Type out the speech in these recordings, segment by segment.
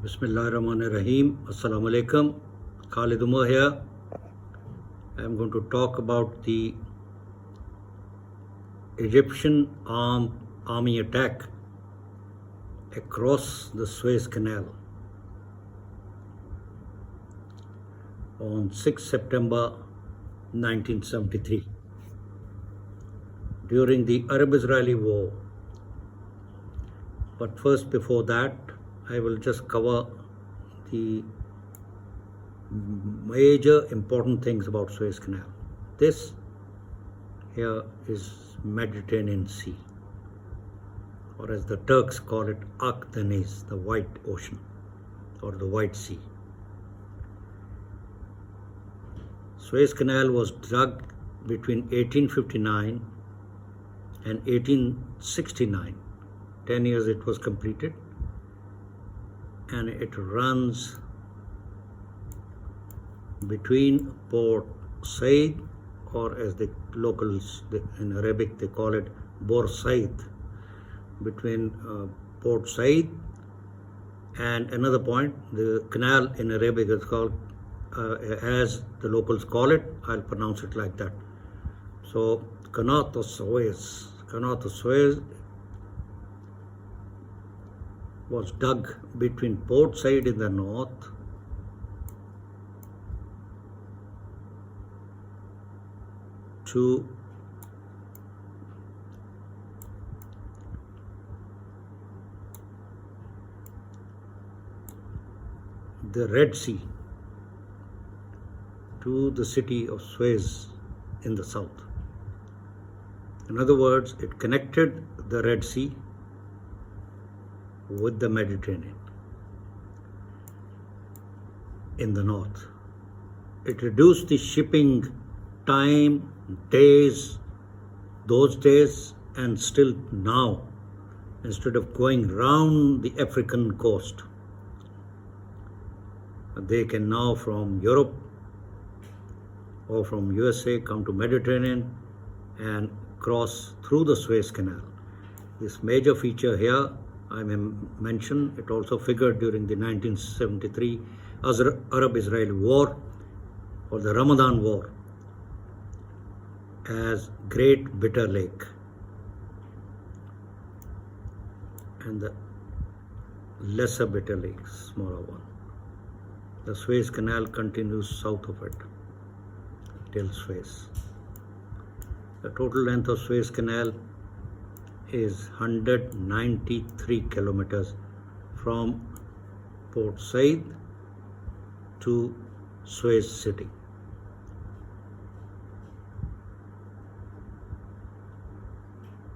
Bismillahirrahmanirrahim. Assalamu alaikum. Khalid Umar here. I am going to talk about the Egyptian army attack across the Suez Canal on 6 September 1973 during the Arab-Israeli War. But first, before that, I will just cover the major important things about Suez Canal. This here is Mediterranean Sea, or as the Turks call it, Akdeniz, the White Ocean or the White Sea. Suez Canal was dug between 1859 and 1869. 10 years it was completed, and it runs between Port Said, or as the locals in Arabic they call it Bor Said, between Port Said and another point. The canal in Arabic is called, as the locals call it, I'll pronounce it like that. So Qanat al-Suez was dug between Port Said in the north to the Red Sea, to the city of Suez in the south. In other words, it connected the Red Sea with the Mediterranean in the north. It reduced the shipping time, days, those days, and still now, instead of going round the African coast, they can now from Europe or from USA come to Mediterranean and cross through the Suez Canal. This major feature here I may mention, it also figured during the 1973 Arab-Israeli War, or the Ramadan War, as Great Bitter Lake, and the Lesser Bitter Lake, smaller one. The Suez Canal continues south of it till Suez. The total length of Suez Canal is 193 kilometers from Port Said to Suez City.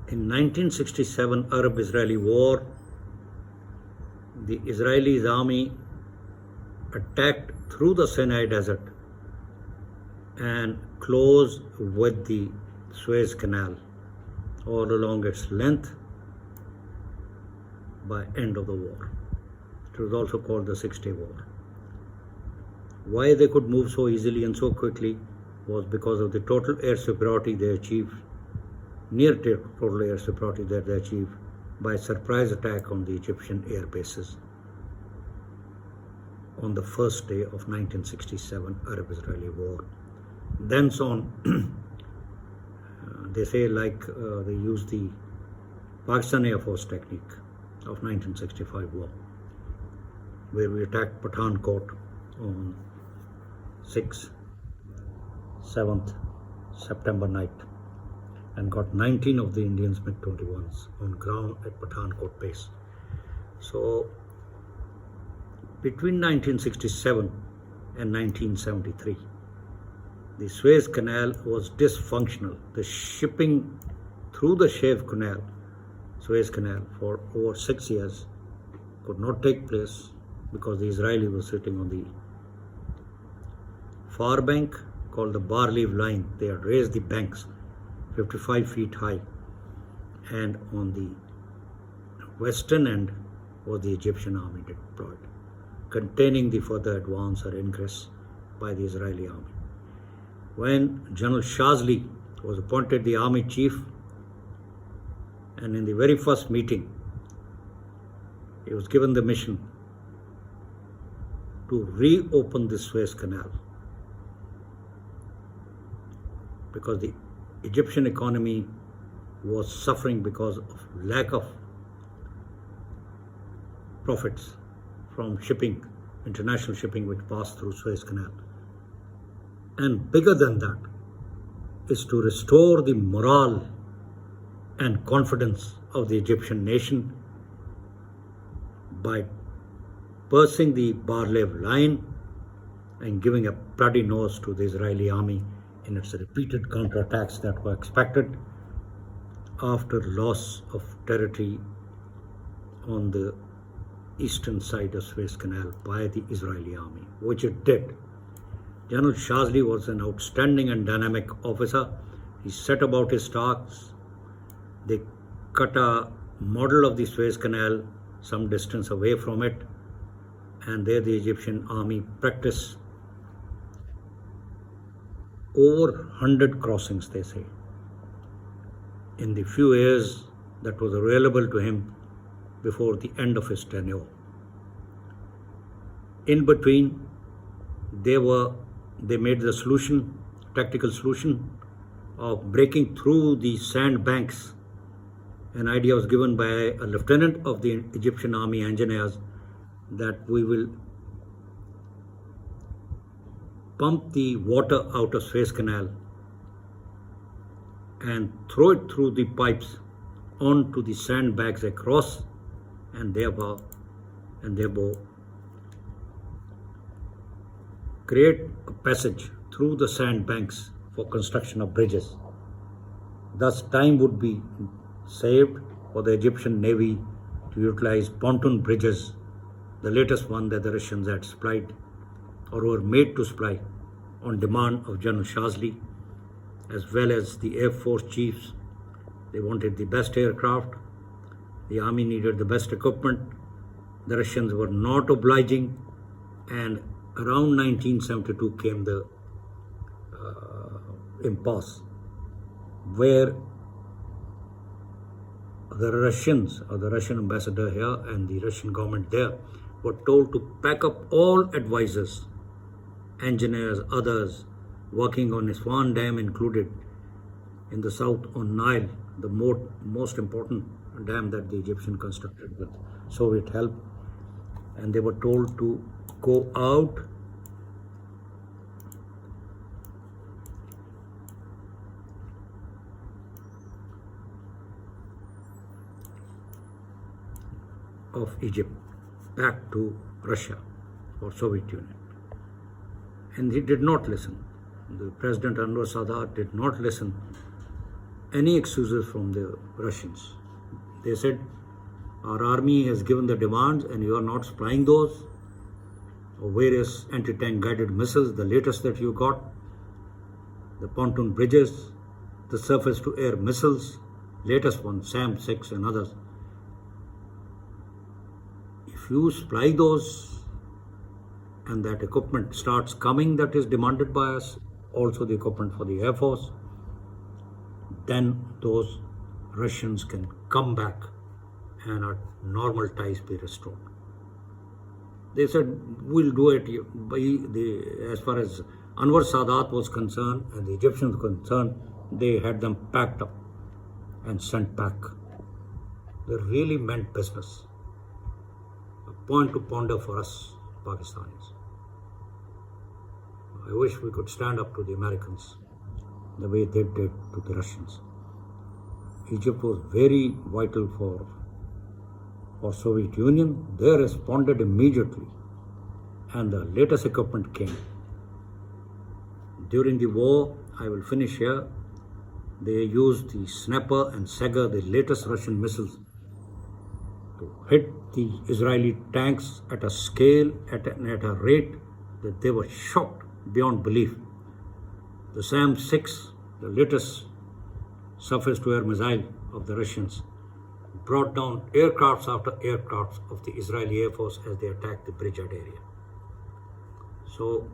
In 1967 Arab-Israeli War, the Israeli army attacked through the Sinai Desert and closed with the Suez Canal all along its length by end of the war. It was also called the 6-Day War. Why they could move so easily and so quickly was because of the total air superiority they achieved, near total air superiority that they achieved by surprise attack on the Egyptian air bases on the first day of 1967 Arab-Israeli War. Thence on, they say they used the Pakistan Air Force technique of 1965 war, where we attacked Pathankot on 7th September night and got 19 of the Indians MiG-21s on ground at Pathankot base. So between 1967 and 1973, the Suez Canal was dysfunctional. The shipping through the Suez Canal for over 6 years could not take place because the Israeli was sitting on the far bank called the Bar-Leaf line. They had raised the banks 55 feet high, and on the western end was the Egyptian army deployed, containing the further advance or ingress by the Israeli army. When General Shazli was appointed the army chief, and in the very first meeting, he was given the mission to reopen the Suez Canal, because the Egyptian economy was suffering because of lack of profits from shipping, international shipping which passed through Suez Canal. And bigger than that is to restore the morale and confidence of the Egyptian nation by pursing the Bar-Lev line and giving a bloody nose to the Israeli army in its repeated counterattacks that were expected after loss of territory on the eastern side of Suez Canal by the Israeli army, which it did. General Shazli was an outstanding and dynamic officer. He set about his tasks. They cut a model of the Suez Canal some distance away from it, and there the Egyptian army practiced over 100 crossings, they say, in the few years that was available to him before the end of his tenure. In between, they made the solution, tactical solution of breaking through the sand banks. An idea was given by a lieutenant of the Egyptian army engineers that we will pump the water out of Suez Canal and throw it through the pipes onto the sandbags across, and thereby create a passage through the sandbanks for construction of bridges. Thus, time would be saved for the Egyptian Navy to utilize pontoon bridges, the latest one that the Russians had supplied or were made to supply on demand of General Shazli, as well as the Air Force chiefs. They wanted the best aircraft. The army needed the best equipment. The Russians were not obliging, and around 1972 came the impasse, where the Russians, or the Russian ambassador here and the Russian government there, were told to pack up all advisors, engineers, others working on Isfahan Dam included in the south on Nile, the most important dam that the Egyptians constructed with Soviet help. And they were told to go out of Egypt back to Russia or Soviet Union. And he did not listen. The President Anwar Sadat did not listen any excuses from the Russians. They said, our army has given the demands and you are not supplying those, or various anti-tank guided missiles, the latest that you got, the pontoon bridges, the surface-to-air missiles, latest one, SAM-6 and others. If you supply those and that equipment starts coming that is demanded by us, also the equipment for the Air Force, then those Russians can come back and our normal ties be restored. They said, we'll do it. As far as Anwar Sadat was concerned and the Egyptians were concerned, they had them packed up and sent back. They really meant business. A point to ponder for us Pakistanis. I wish we could stand up to the Americans the way they did to the Russians. Egypt was very vital for Soviet Union. They responded immediately, and the latest equipment came. During the war, I will finish here, they used the Snapper and Sagar, the latest Russian missiles, to hit the Israeli tanks at a scale, at a rate that they were shocked beyond belief. The SAM-6, the latest surface-to-air missile of the Russians, brought down aircrafts after aircrafts of the Israeli Air Force as they attacked the bridgehead area. So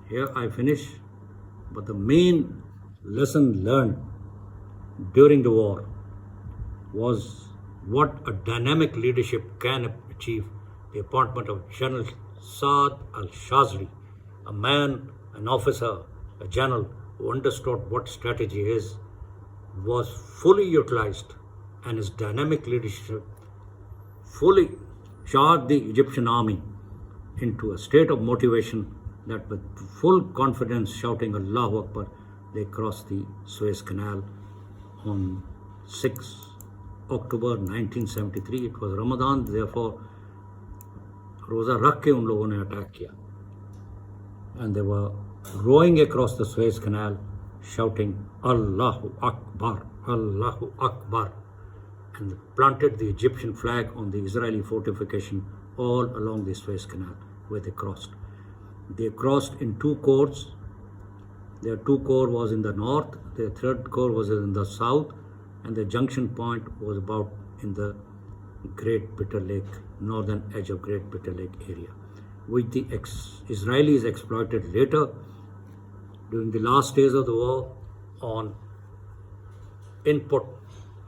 here I finish, but the main lesson learned during the war was what a dynamic leadership can achieve. The appointment of General Saad al-Shazli, a man, an officer, a general who understood what strategy is, was fully utilized, and his dynamic leadership fully charged the Egyptian army into a state of motivation that with full confidence shouting Allahu Akbar, they crossed the Suez Canal on 6 October 1973. It was Ramadan, therefore रोज़ा रख के उन लोगों ने attack किया, and they were rowing across the Suez Canal shouting Allahu Akbar, Allahu Akbar, and planted the Egyptian flag on the Israeli fortification all along the Suez Canal where they crossed. They crossed in two corps. Their two corps was in the north, their third corps was in the south, and the junction point was about in the Great Bitter Lake, northern edge of Great Bitter Lake area, which the Israelis exploited later during the last days of the war on input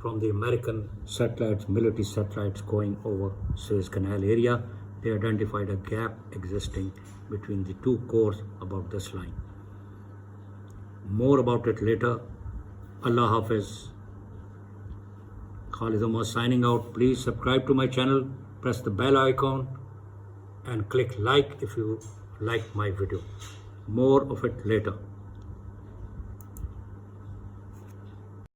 from the American satellites, military satellites going over Suez Canal area. They identified a gap existing between the two corps about this line. More about it later. Allah Hafiz. Khalid Umar signing out. Please subscribe to my channel, press the bell icon and click like if you like my video. More of it later.